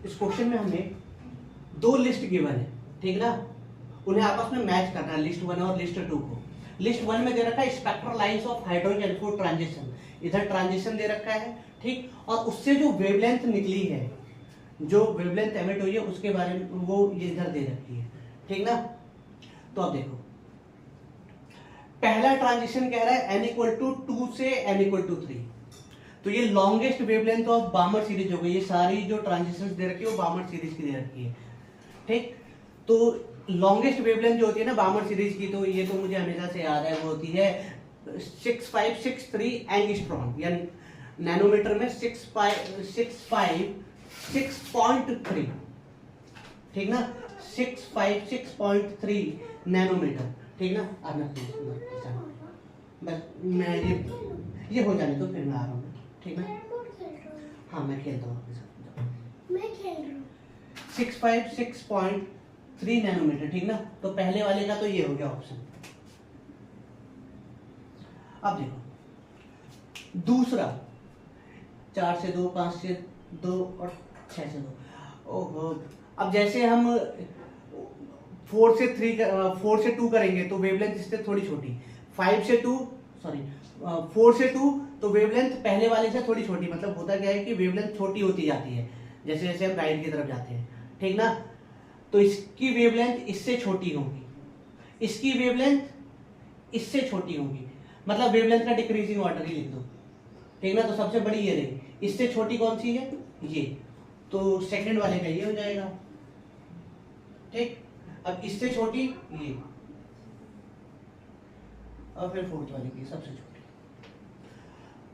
इस क्वेश्चन में हमें दो लिस्ट गिवन है, ठीक ना, उन्हें आपस में मैच करना है, लिस्ट 1 और लिस्ट 2 को। लिस्ट 1 में दे रखा है spectral lines of hydrogen for transition, इधर ट्रांजिशन दे रखा है, ठीक, और उससे जो वेवलेंथ निकली है, जो वेवलेंथ एमिट हुई है उसके बारे में वो ये इधर दे रखी है, ठीक ना। तो अब देखो पहला ट्रांजिशन कह रहा है n इक्वल टू 2 से n इक्वल टू 3, तो ये longest wavelength of Barmer series हो गई। ये सारी जो ट्रांजिशंस दे रखी है वो बार्मर सीरीज की दे रखी है, ठीक। तो लॉन्गेस्ट वेवलेंथ जो होती है ना बार्मर सीरीज की, तो ये तो मुझे हमेशा से याद है, वो होती है 6563 एंगस्ट्रॉम, यानी नैनोमीटर में 656.3, ठीक ना, 656.3 नैनोमीटर, ठीक ना। अब बस मैं ये हो जाने तो फिर मैं आ रहा हूँ, ठीक है। हाँ मैं खेलता हूँ आपके साथ, मैं खेल रहा हूँ। 656.3 नैनोमीटर, ठीक ना। तो पहले वाले का तो ये हो गया ऑप्शन। अब देखो दूसरा 4 से 2, 5 से 2 और 6 से 2। ओहो, अब जैसे हम 4 से 2 करेंगे तो वेवलेंथ इससे थोड़ी छोटी, 4 से 2 तो वेवलेंथ पहले वाले से थोड़ी छोटी, मतलब होता क्या है कि वेवलेंथ छोटी होती जाती है जैसे जैसे हम राइट की तरफ जाते हैं, ठीक ना। तो इसकी वेवलेंथ इससे छोटी होगी, इसकी वेवलेंथ इससे छोटी होगी, मतलब वेवलेंथ का डिक्रीजिंग ऑर्डर ही लिख दो, ठीक ना। तो सबसे बड़ी ये रही, इससे छोटी कौन सी है, ये, तो सेकंड वाले का ये हो जाएगा, ठीक। अब इससे छोटी ये, और फिर फोर्थ वाले की सबसे छोटी।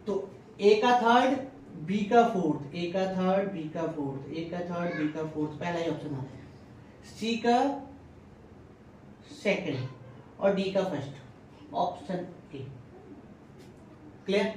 तो ए का थर्ड, बी का फोर्थ, ए का थर्ड, बी का फोर्थ, ए का थर्ड, बी का फोर्थ, पहला ही ऑप्शन आता है। सी का सेकंड और डी का फर्स्ट, ऑप्शन ए। क्लियर।